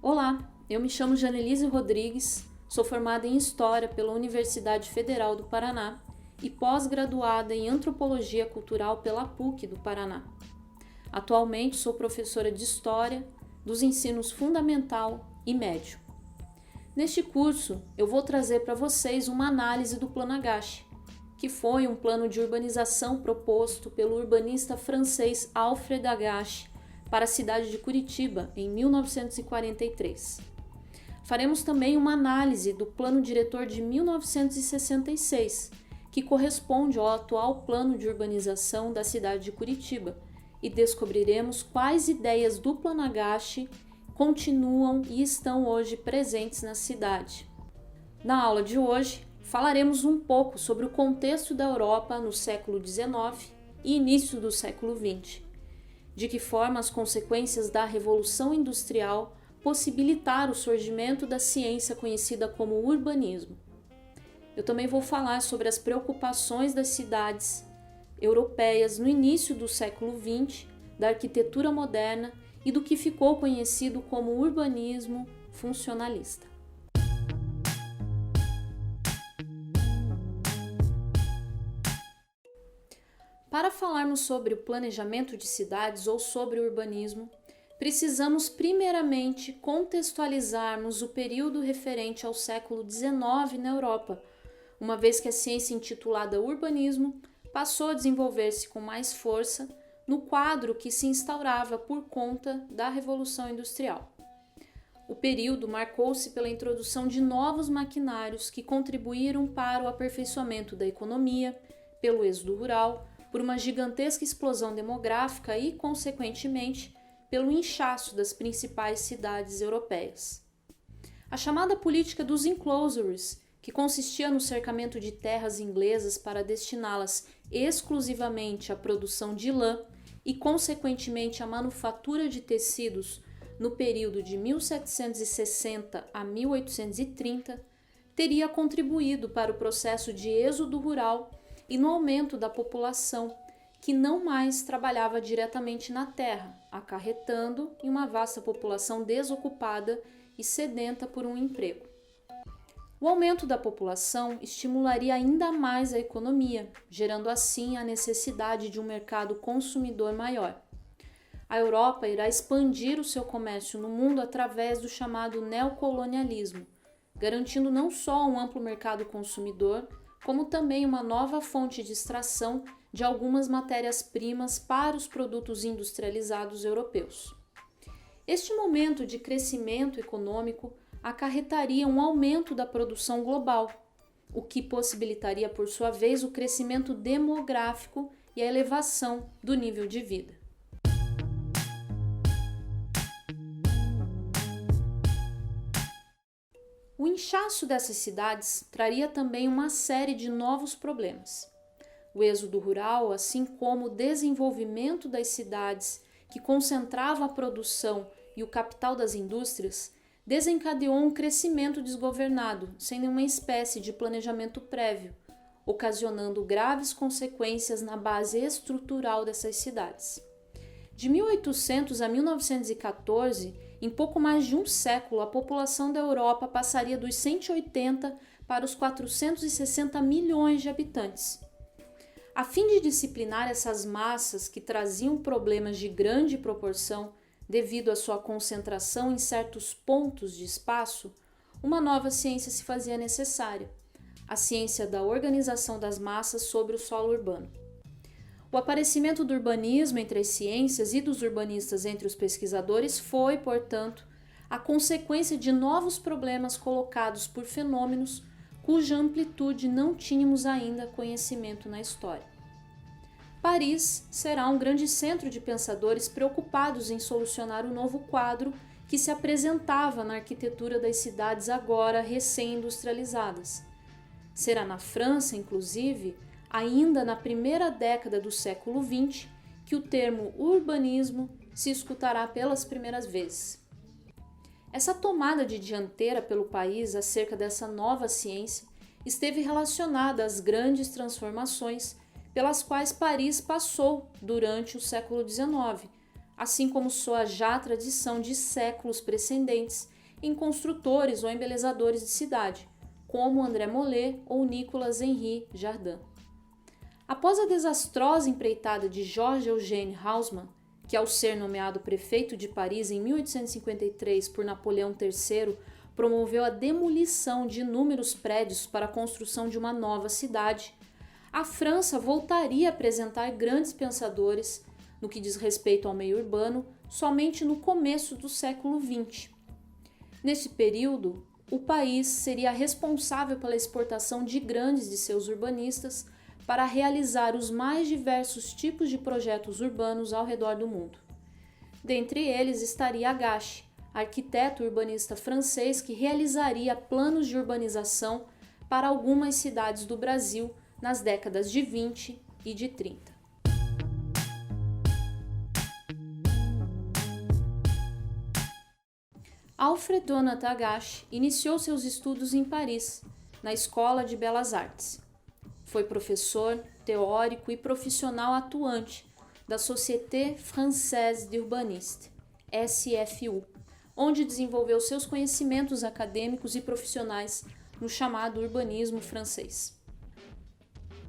Olá, eu me chamo Janelise Rodrigues, sou formada em História pela Universidade Federal do Paraná e pós-graduada em Antropologia Cultural pela PUC do Paraná. Atualmente sou professora de História dos ensinos fundamental e médio. Neste curso, eu vou trazer para vocês uma análise do Plano Agache, que foi um plano de urbanização proposto pelo urbanista francês Alfred Agache para a cidade de Curitiba, em 1943. Faremos também uma análise do Plano Diretor de 1966, que corresponde ao atual plano de urbanização da cidade de Curitiba, e descobriremos quais ideias do Plano Agache continuam e estão hoje presentes na cidade. Na aula de hoje, falaremos um pouco sobre o contexto da Europa no século XIX e início do século XX, de que forma as consequências da Revolução Industrial possibilitaram o surgimento da ciência conhecida como urbanismo. Eu também vou falar sobre as preocupações das cidades europeias no início do século XX, da arquitetura moderna e do que ficou conhecido como urbanismo funcionalista. Para falarmos sobre o planejamento de cidades ou sobre o urbanismo, precisamos primeiramente contextualizarmos o período referente ao século XIX na Europa, uma vez que a ciência intitulada urbanismo passou a desenvolver-se com mais força no quadro que se instaurava por conta da Revolução Industrial. O período marcou-se pela introdução de novos maquinários que contribuíram para o aperfeiçoamento da economia, pelo êxodo rural, por uma gigantesca explosão demográfica e, consequentemente, pelo inchaço das principais cidades europeias. A chamada política dos enclosures, que consistia no cercamento de terras inglesas para destiná-las exclusivamente à produção de lã e, consequentemente, à manufatura de tecidos no período de 1760 a 1830, teria contribuído para o processo de êxodo rural e no aumento da população, que não mais trabalhava diretamente na terra, acarretando em uma vasta população desocupada e sedenta por um emprego. O aumento da população estimularia ainda mais a economia, gerando assim a necessidade de um mercado consumidor maior. A Europa irá expandir o seu comércio no mundo através do chamado neocolonialismo, garantindo não só um amplo mercado consumidor, como também uma nova fonte de extração de algumas matérias-primas para os produtos industrializados europeus. Este momento de crescimento econômico acarretaria um aumento da produção global, o que possibilitaria, por sua vez, o crescimento demográfico e a elevação do nível de vida. O inchaço dessas cidades traria também uma série de novos problemas. O êxodo rural, assim como o desenvolvimento das cidades que concentravam a produção e o capital das indústrias, desencadeou um crescimento desgovernado, sem nenhuma espécie de planejamento prévio, ocasionando graves consequências na base estrutural dessas cidades. De 1800 a 1914, em pouco mais de um século, a população da Europa passaria dos 180 para os 460 milhões de habitantes. A fim de disciplinar essas massas que traziam problemas de grande proporção devido à sua concentração em certos pontos de espaço, uma nova ciência se fazia necessária, a ciência da organização das massas sobre o solo urbano. O aparecimento do urbanismo entre as ciências e dos urbanistas entre os pesquisadores foi, portanto, a consequência de novos problemas colocados por fenômenos cuja amplitude não tínhamos ainda conhecimento na história. Paris será um grande centro de pensadores preocupados em solucionar o novo quadro que se apresentava na arquitetura das cidades agora recém-industrializadas. Será na França, inclusive, ainda na primeira década do século XX, que o termo urbanismo se escutará pelas primeiras vezes. Essa tomada de dianteira pelo país acerca dessa nova ciência esteve relacionada às grandes transformações pelas quais Paris passou durante o século XIX, assim como sua já tradição de séculos precedentes em construtores ou embelezadores de cidade, como André Molé ou Nicolas Henri Jardin. Após a desastrosa empreitada de Georges Eugène Haussmann, que ao ser nomeado prefeito de Paris em 1853 por Napoleão III, promoveu a demolição de inúmeros prédios para a construção de uma nova cidade, a França voltaria a apresentar grandes pensadores, no que diz respeito ao meio urbano, somente no começo do século XX. Nesse período, o país seria responsável pela exportação de grandes de seus urbanistas para realizar os mais diversos tipos de projetos urbanos ao redor do mundo. Dentre eles estaria Agache, arquiteto urbanista francês que realizaria planos de urbanização para algumas cidades do Brasil nas décadas de 20 e de 30. Alfred Donat Agache iniciou seus estudos em Paris, na Escola de Belas Artes. Foi professor, teórico e profissional atuante da Société Française d'Urbanistes, SFU, onde desenvolveu seus conhecimentos acadêmicos e profissionais no chamado urbanismo francês.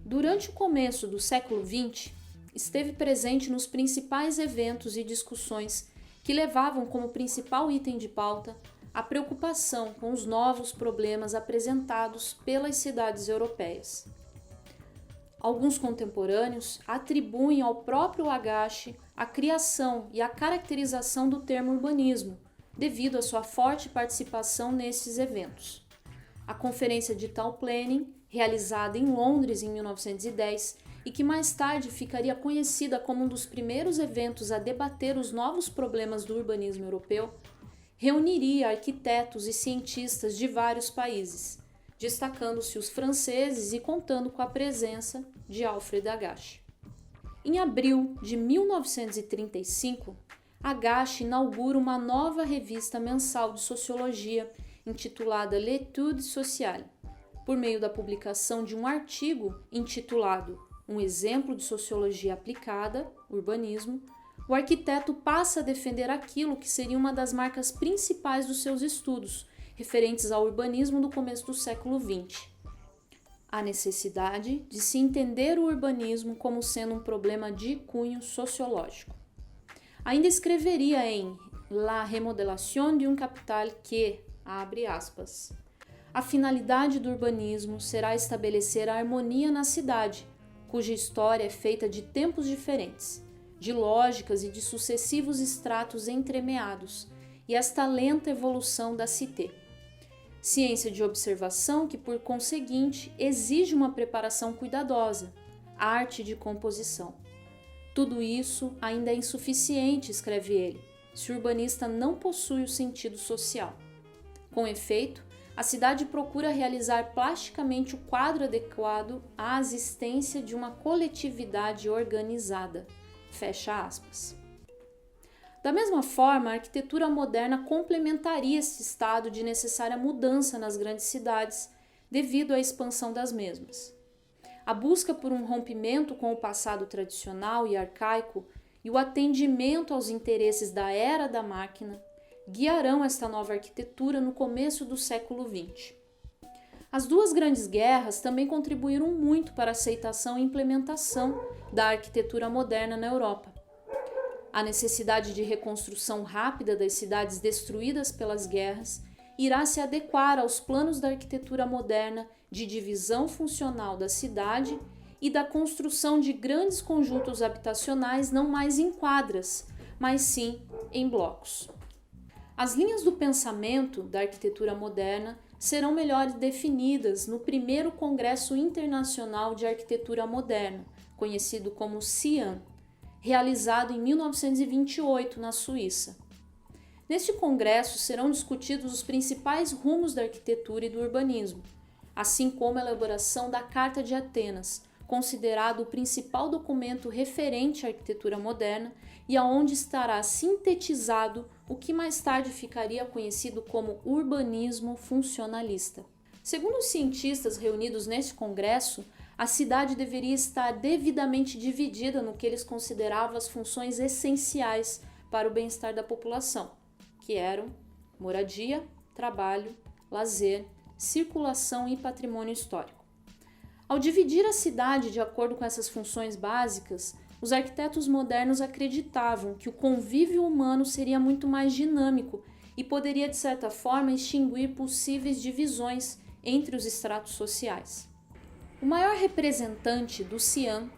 Durante o começo do século XX, esteve presente nos principais eventos e discussões que levavam como principal item de pauta a preocupação com os novos problemas apresentados pelas cidades europeias. Alguns contemporâneos atribuem ao próprio Agache a criação e a caracterização do termo urbanismo, devido à sua forte participação nesses eventos. A Conferência de Town Planning, realizada em Londres em 1910 e que mais tarde ficaria conhecida como um dos primeiros eventos a debater os novos problemas do urbanismo europeu, reuniria arquitetos e cientistas de vários países, destacando-se os franceses e contando com a presença de Alfred Agache. Em abril de 1935, Agache inaugura uma nova revista mensal de sociologia intitulada L'Étude sociale. Por meio da publicação de um artigo intitulado Um exemplo de sociologia aplicada, urbanismo, o arquiteto passa a defender aquilo que seria uma das marcas principais dos seus estudos, referentes ao urbanismo do começo do século XX. A necessidade de se entender o urbanismo como sendo um problema de cunho sociológico. Ainda escreveria em La remodelación de un capital que, abre aspas, a finalidade do urbanismo será estabelecer a harmonia na cidade, cuja história é feita de tempos diferentes, de lógicas e de sucessivos estratos entremeados, e esta lenta evolução da cité. Ciência de observação que, por conseguinte, exige uma preparação cuidadosa, arte de composição. Tudo isso ainda é insuficiente, escreve ele, se o urbanista não possui o sentido social. Com efeito, a cidade procura realizar plasticamente o quadro adequado à existência de uma coletividade organizada. Fecha aspas. Da mesma forma, a arquitetura moderna complementaria esse estado de necessária mudança nas grandes cidades devido à expansão das mesmas. A busca por um rompimento com o passado tradicional e arcaico e o atendimento aos interesses da era da máquina guiarão esta nova arquitetura no começo do século XX. As duas grandes guerras também contribuíram muito para a aceitação e implementação da arquitetura moderna na Europa. A necessidade de reconstrução rápida das cidades destruídas pelas guerras irá se adequar aos planos da arquitetura moderna de divisão funcional da cidade e da construção de grandes conjuntos habitacionais não mais em quadras, mas sim em blocos. As linhas do pensamento da arquitetura moderna serão melhor definidas no primeiro Congresso Internacional de Arquitetura Moderna, conhecido como CIAM, realizado em 1928 na Suíça. Neste congresso serão discutidos os principais rumos da arquitetura e do urbanismo, assim como a elaboração da Carta de Atenas, considerado o principal documento referente à arquitetura moderna e aonde estará sintetizado o que mais tarde ficaria conhecido como urbanismo funcionalista. Segundo os cientistas reunidos neste congresso, a cidade deveria estar devidamente dividida no que eles consideravam as funções essenciais para o bem-estar da população, que eram moradia, trabalho, lazer, circulação e patrimônio histórico. Ao dividir a cidade de acordo com essas funções básicas, os arquitetos modernos acreditavam que o convívio humano seria muito mais dinâmico e poderia, de certa forma, extinguir possíveis divisões entre os estratos sociais. O maior representante do Cian,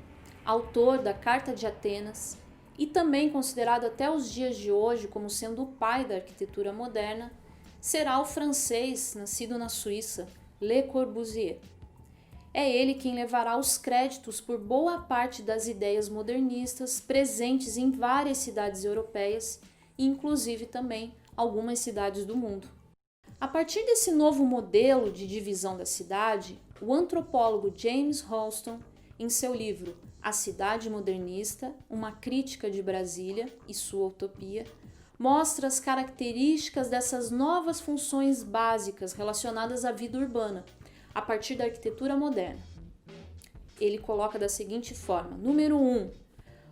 autor da Carta de Atenas, e também considerado até os dias de hoje como sendo o pai da arquitetura moderna, será o francês nascido na Suíça, Le Corbusier. É ele quem levará os créditos por boa parte das ideias modernistas presentes em várias cidades europeias e inclusive também algumas cidades do mundo. A partir desse novo modelo de divisão da cidade, o antropólogo James Houston, em seu livro A Cidade Modernista, uma crítica de Brasília e sua utopia, mostra as características dessas novas funções básicas relacionadas à vida urbana, a partir da arquitetura moderna. Ele coloca da seguinte forma: número 1.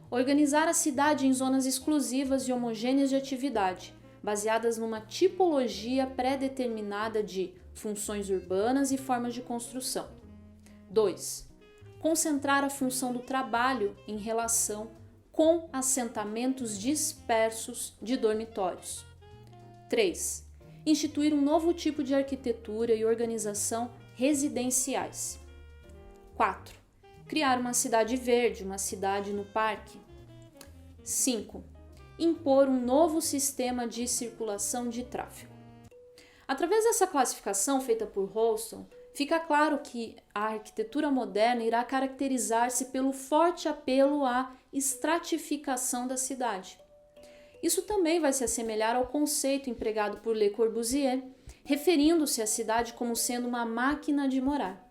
Organizar a cidade em zonas exclusivas e homogêneas de atividade, baseadas numa tipologia pré-determinada de funções urbanas e formas de construção. 2. Concentrar a função do trabalho em relação com assentamentos dispersos de dormitórios. 3. Instituir um novo tipo de arquitetura e organização residenciais. 4. Criar uma cidade verde, uma cidade no parque. 5. Impor um novo sistema de circulação de tráfego. Através dessa classificação feita por Houston, fica claro que a arquitetura moderna irá caracterizar-se pelo forte apelo à estratificação da cidade. Isso também vai se assemelhar ao conceito empregado por Le Corbusier, referindo-se à cidade como sendo uma máquina de morar.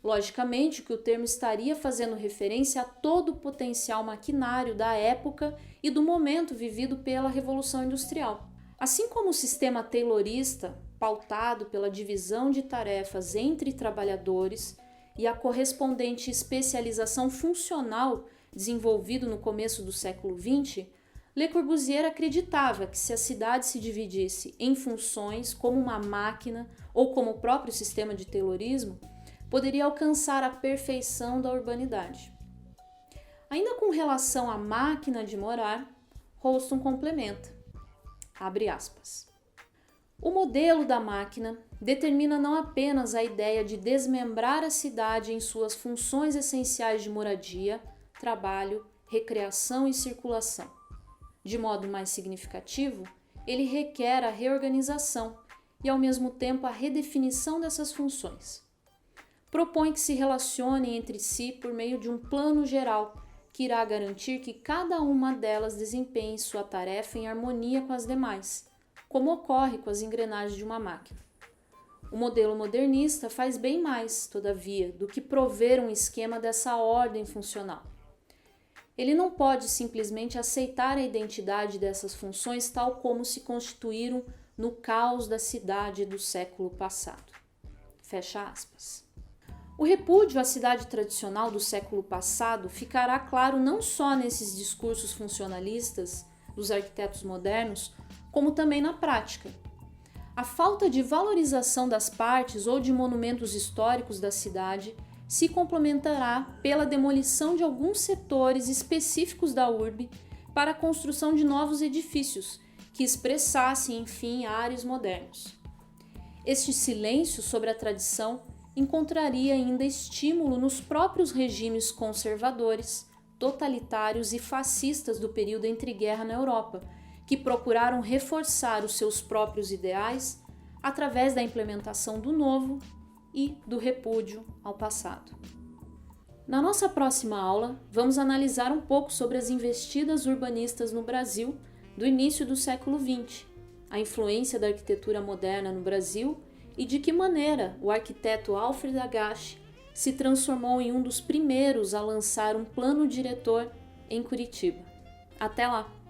Logicamente que o termo estaria fazendo referência a todo o potencial maquinário da época e do momento vivido pela Revolução Industrial. Assim como o sistema taylorista, pautado pela divisão de tarefas entre trabalhadores e a correspondente especialização funcional desenvolvido no começo do século XX, Le Corbusier acreditava que se a cidade se dividisse em funções como uma máquina ou como o próprio sistema de taylorismo, poderia alcançar a perfeição da urbanidade. Ainda com relação à máquina de morar, Houston complementa, abre aspas, o modelo da máquina determina não apenas a ideia de desmembrar a cidade em suas funções essenciais de moradia, trabalho, recreação e circulação. De modo mais significativo, ele requer a reorganização e, ao mesmo tempo, a redefinição dessas funções. Propõe que se relacionem entre si por meio de um plano geral que irá garantir que cada uma delas desempenhe sua tarefa em harmonia com as demais, como ocorre com as engrenagens de uma máquina. O modelo modernista faz bem mais, todavia, do que prover um esquema dessa ordem funcional. Ele não pode simplesmente aceitar a identidade dessas funções tal como se constituíram no caos da cidade do século passado. Fecha aspas. O repúdio à cidade tradicional do século passado ficará claro não só nesses discursos funcionalistas dos arquitetos modernos, como também na prática. A falta de valorização das partes ou de monumentos históricos da cidade se complementará pela demolição de alguns setores específicos da urbe para a construção de novos edifícios que expressassem, enfim, ares modernos. Este silêncio sobre a tradição encontraria ainda estímulo nos próprios regimes conservadores, totalitários e fascistas do período entre guerra na Europa, que procuraram reforçar os seus próprios ideais através da implementação do novo e do repúdio ao passado. Na nossa próxima aula, vamos analisar um pouco sobre as investidas urbanistas no Brasil do início do século XX, a influência da arquitetura moderna no Brasil e de que maneira o arquiteto Alfred Agache se transformou em um dos primeiros a lançar um plano diretor em Curitiba. Até lá!